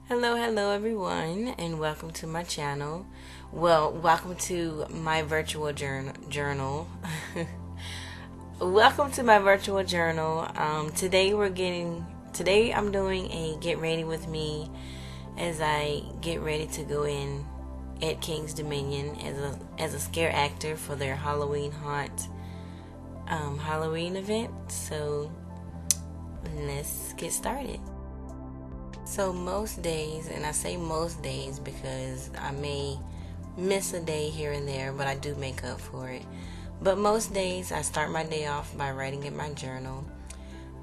Hello everyone, and welcome to my channel. Well, welcome to my virtual journal. Welcome to my virtual journal. Today I'm doing a get ready with me as I get ready to go in at King's Dominion as a scare actor for their Halloween haunt Halloween event. So let's get started. So most days, and I say most days because I may miss a day here and there, but I do make up for it. But most days I start my day off by writing in my journal.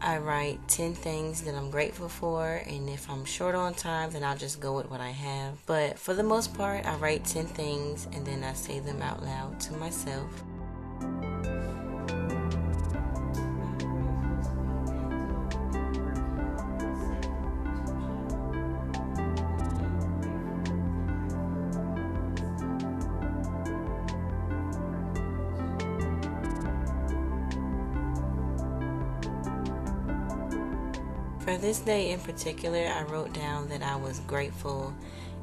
I write 10 things that I'm grateful for, and if I'm short on time, then I'll just go with what I have. But for the most part, I write 10 things and then I say them out loud to myself. For this day in particular, I wrote down that I was grateful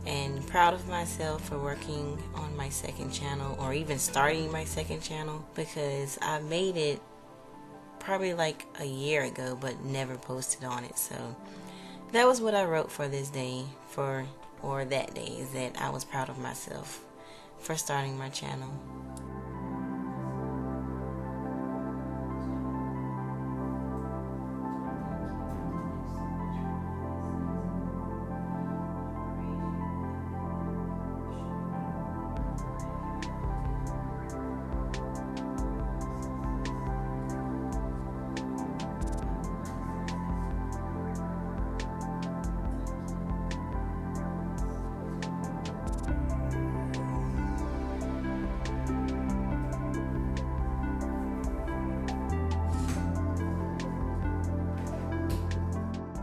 and proud of myself for working on my second channel, or even starting my second channel, because I made it probably like a year ago but never posted on it. So that was what I wrote for this day, or that day, is that I was proud of myself for starting my channel.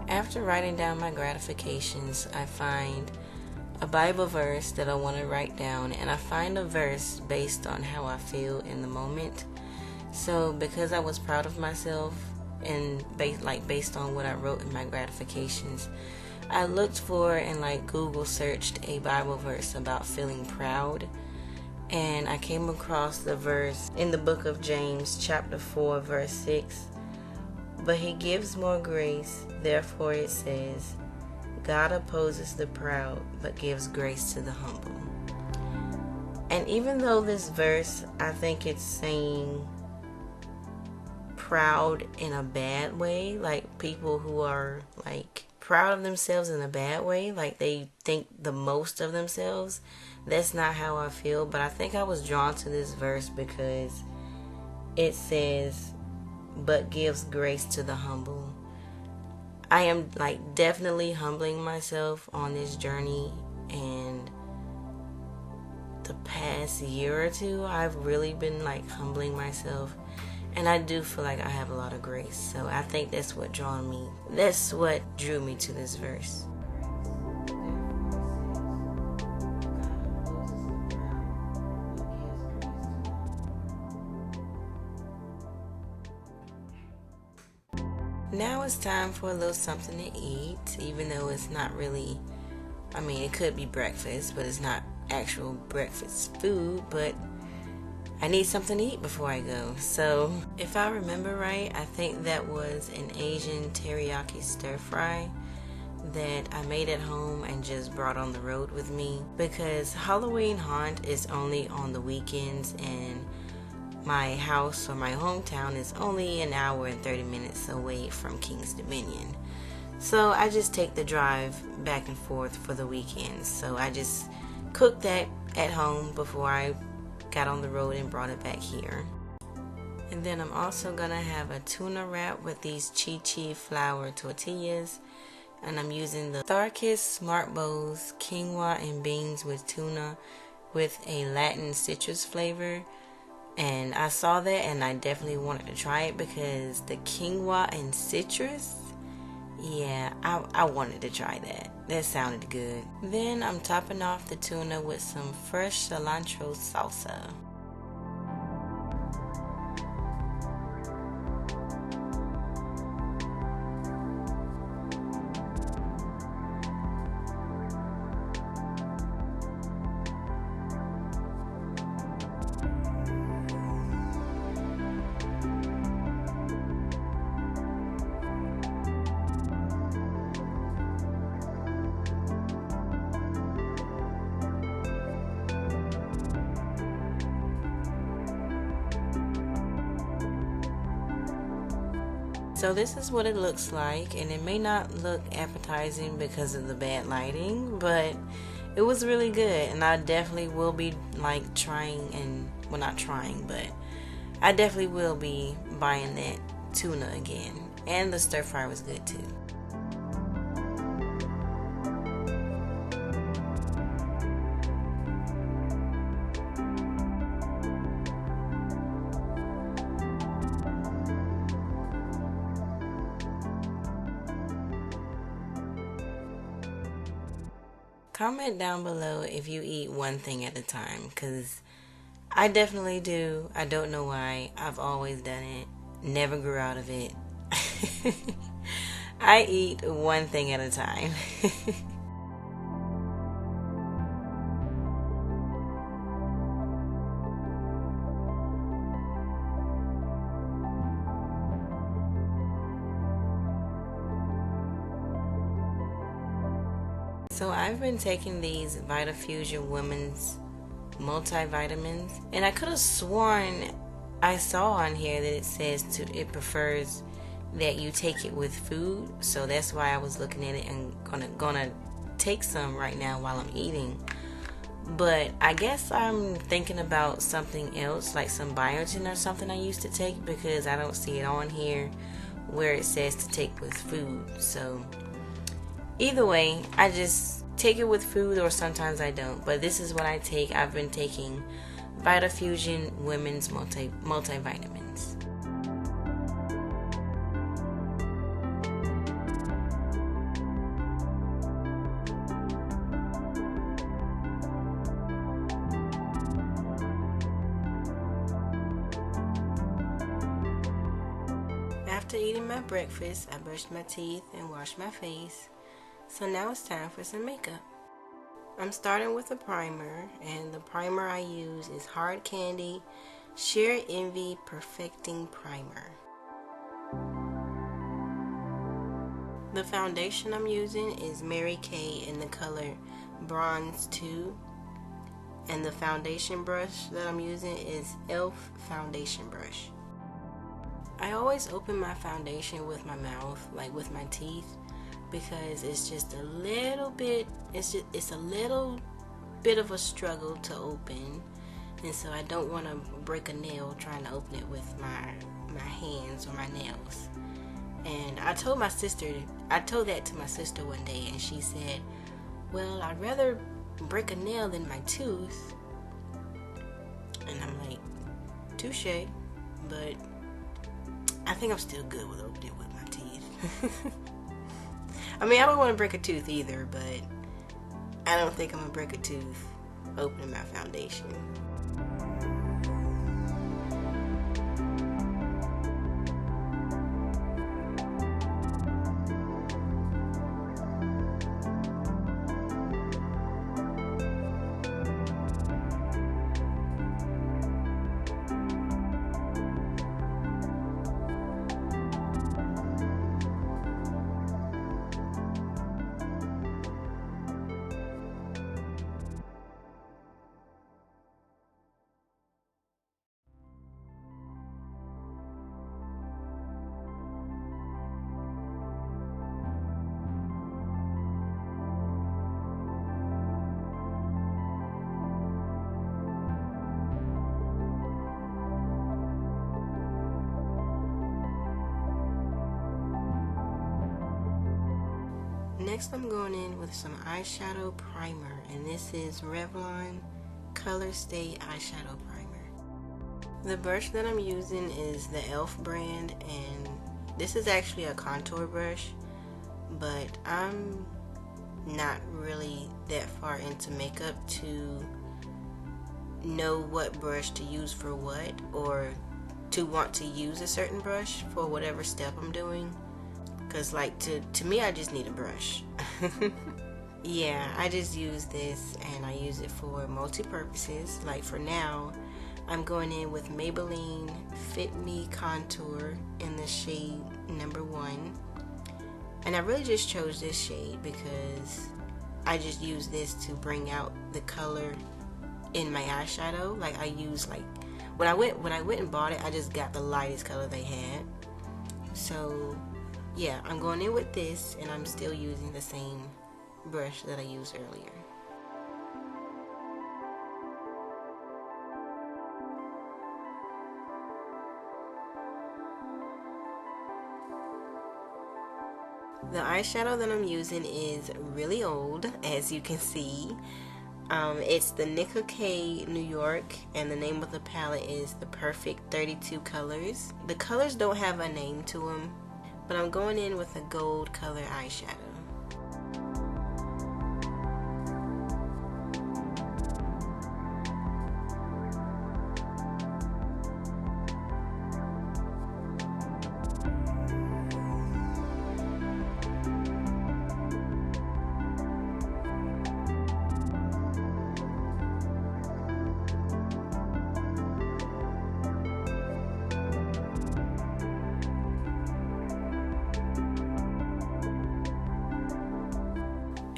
After writing down my gratifications, I find a Bible verse that I want to write down, and I find a verse based on how I feel in the moment. So because I was proud of myself and based on what I wrote in my gratifications, I looked for and Google searched a Bible verse about feeling proud, and I came across the verse in the book of James chapter 4 verse 6. But he gives more grace, therefore it says, God opposes the proud, but gives grace to the humble. And even though this verse, I think it's saying proud in a bad way, like people who are proud of themselves in a bad way, like they think the most of themselves, that's not how I feel. But I think I was drawn to this verse because it says, but gives grace to the humble. I am definitely humbling myself on this journey, and the past year or two I've really been humbling myself, and I do feel like I have a lot of grace. So I think that's what drew me to this verse. Now it's time for a little something to eat, even though it's not really, it could be breakfast, but it's not actual breakfast food, but I need something to eat before I go. So if I remember right, I think that was an Asian teriyaki stir fry that I made at home and just brought on the road with me, because Halloween haunt is only on the weekends, and my house or my hometown is only an hour and 30 minutes away from King's Dominion. So I just take the drive back and forth for the weekends. So I just cooked that at home before I got on the road and brought it back here. And then I'm also gonna have a tuna wrap with these chi flour tortillas. And I'm using the Starkist Smart Bowls quinoa and beans with tuna with a Latin citrus flavor. And I saw that and I definitely wanted to try it because the quinoa and citrus, yeah, I wanted to try that. That sounded good. Then I'm topping off the tuna with some fresh cilantro salsa. So this is what it looks like, and it may not look appetizing because of the bad lighting, but it was really good, and I definitely will be like trying, and well, not trying, but I definitely will be buying that tuna again. And the stir fry was good too. Comment down below if you eat one thing at a time, because I definitely do. I don't know why. I've always done it. Never grew out of it. I eat one thing at a time. So I've been taking these Vitafusion Women's multivitamins, and I could have sworn I saw on here that it says it prefers that you take it with food. So that's why I was looking at it and gonna take some right now while I'm eating. But I guess I'm thinking about something else, like some biotin or something I used to take, because I don't see it on here where it says to take with food. So either way, I just take it with food, or sometimes I don't. But this is what I take. I've been taking Vitafusion Women's multivitamins. After eating my breakfast, I brushed my teeth and washed my face. So now it's time for some makeup. I'm starting with a primer, and the primer I use is Hard Candy Sheer Envy Perfecting Primer. The foundation I'm using is Mary Kay in the color Bronze 2, and the foundation brush that I'm using is e.l.f. foundation brush. I always open my foundation with my mouth, like with my teeth, because it's just a little bit, it's a little bit of a struggle to open, and so I don't want to break a nail trying to open it with my hands or my nails. And I told that to my sister one day, and she said, well, I'd rather break a nail than my tooth. And I'm like, touche, but I think I'm still good with opening it with my teeth. I mean, I don't want to break a tooth either, but I don't think I'm going to break a tooth opening my foundation. Next, I'm going in with some eyeshadow primer, and this is Revlon Color Stay Eyeshadow Primer. The brush that I'm using is the e.l.f. brand, and this is actually a contour brush, but I'm not really that far into makeup to know what brush to use for what, or to want to use a certain brush for whatever step I'm doing. Because like to me, I just need a brush. Yeah, I just use this, and I use it for multi-purposes. Like for now, I'm going in with Maybelline Fit Me Contour in the shade number 1. And I really just chose this shade because I just use this to bring out the color in my eyeshadow. Like I use, like when I went and bought it, I just got the lightest color they had. So yeah, I'm going in with this, and I'm still using the same brush that I used earlier. The eyeshadow that I'm using is really old, as you can see. It's the Nickel K New York, and the name of the palette is the Perfect 32 Colors. The colors don't have a name to them, but I'm going in with a gold color eyeshadow.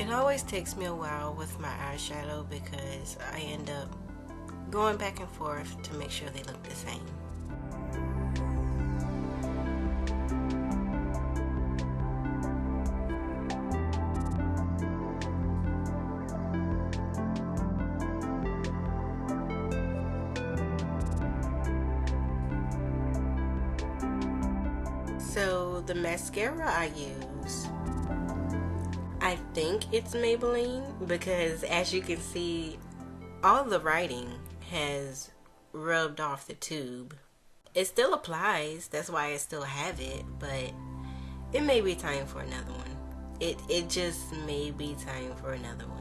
It always takes me a while with my eyeshadow because I end up going back and forth to make sure they look the same. So the mascara I use, I think it's Maybelline, because as you can see, all the writing has rubbed off the tube. It still applies, that's why I still have it, but it may be time for another one. It just may be time for another one.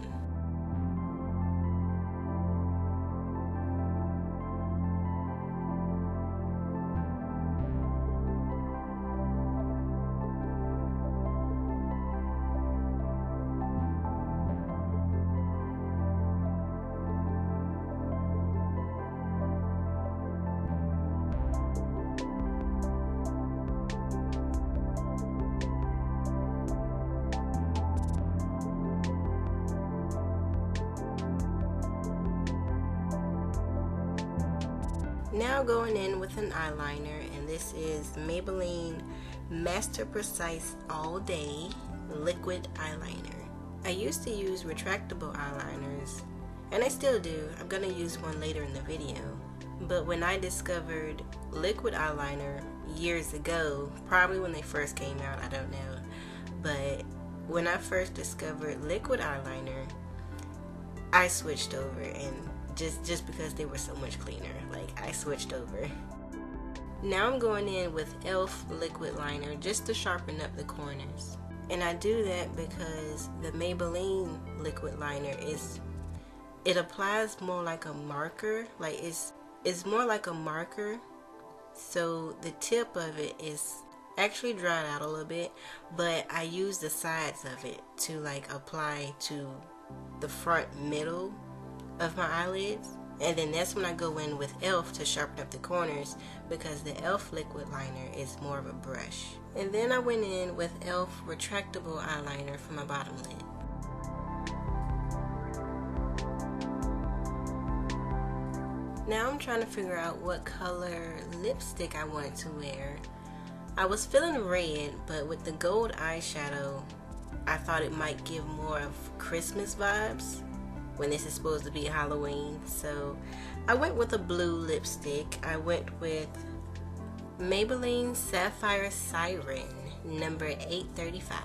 Now going in with an eyeliner, and this is Maybelline Master Precise All Day Liquid Eyeliner. I used to use retractable eyeliners, and I still do. I'm going to use one later in the video. But when I discovered liquid eyeliner years ago, probably when they first came out, I don't know. But when I first discovered liquid eyeliner, I switched over, and just because they were so much cleaner, like, I switched over. Now I'm going in with e.l.f. liquid liner just to sharpen up the corners, and I do that because the Maybelline liquid liner it applies more like a marker, like it's more like a marker, so the tip of it is actually dried out a little bit, but I use the sides of it to like apply to the front middle of my eyelids, and then that's when I go in with e.l.f. to sharpen up the corners, because the e.l.f. liquid liner is more of a brush. And then I went in with e.l.f. retractable eyeliner for my bottom lid. Now I'm trying to figure out what color lipstick I wanted to wear. I was feeling red, but with the gold eyeshadow, I thought it might give more of Christmas vibes when this is supposed to be Halloween. So I went with a blue lipstick. I went with Maybelline Sapphire Siren number 835.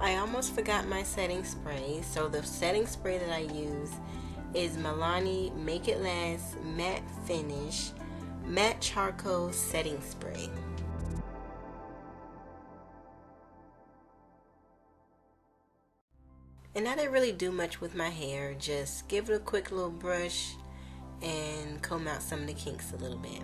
I almost forgot my setting spray. So the setting spray that I use is Milani Make It Last Matte Finish Matte Charcoal Setting Spray. And I didn't really do much with my hair, just give it a quick little brush and comb out some of the kinks a little bit.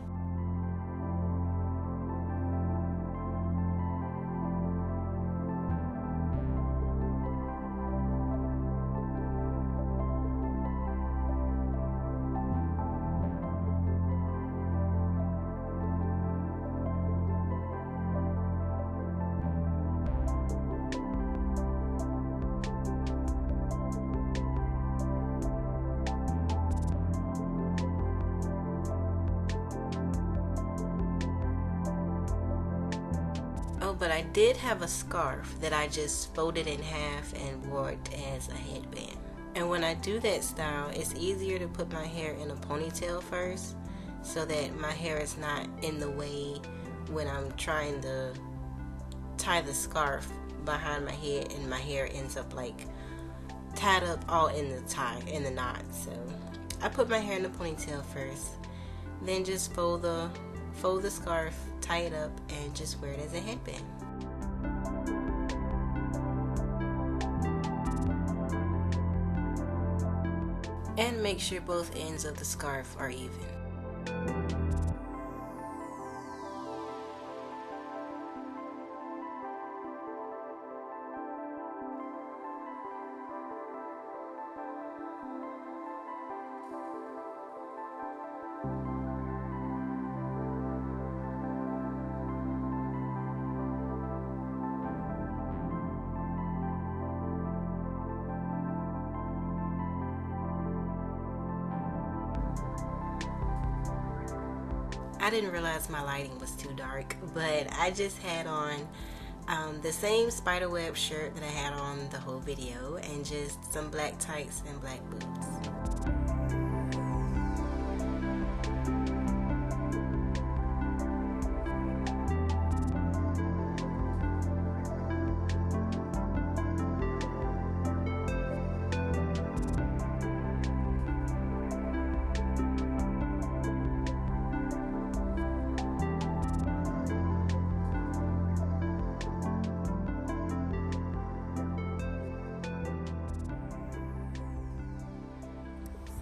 But I did have a scarf that I just folded in half and wore it as a headband. And when I do that style, it's easier to put my hair in a ponytail first so that my hair is not in the way when I'm trying to tie the scarf behind my head and my hair ends up like tied up all in the knot. So I put my hair in a ponytail first, then just fold the scarf, tie it up, and just wear it as a headband. And make sure both ends of the scarf are even. I didn't realize my lighting was too dark, but I just had on the same spiderweb shirt that I had on the whole video and just some black tights and black boots.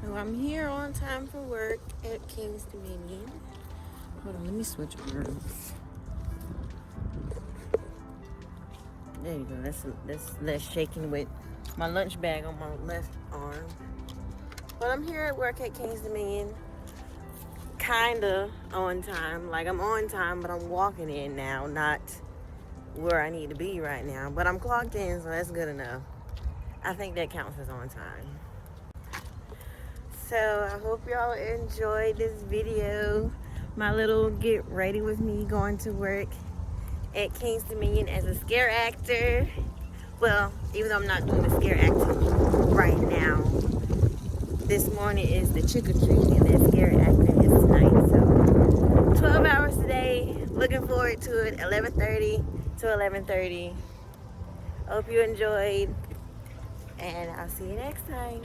So I'm here on time for work at King's Dominion. Hold on, let me switch arms. There you go. That's less shaking with my lunch bag on my left arm. But I'm here at work at King's Dominion. Kinda on time. Like I'm on time, but I'm walking in now, not where I need to be right now. But I'm clocked in, so that's good enough. I think that counts as on time. So I hope y'all enjoyed this video. My little get ready with me going to work at King's Dominion as a scare actor. Well, even though I'm not doing the scare acting right now, this morning is the trick-or-treating and the scare acting is tonight. So 12 hours today. Looking forward to it. 11:30 to 11:30. Hope you enjoyed, and I'll see you next time.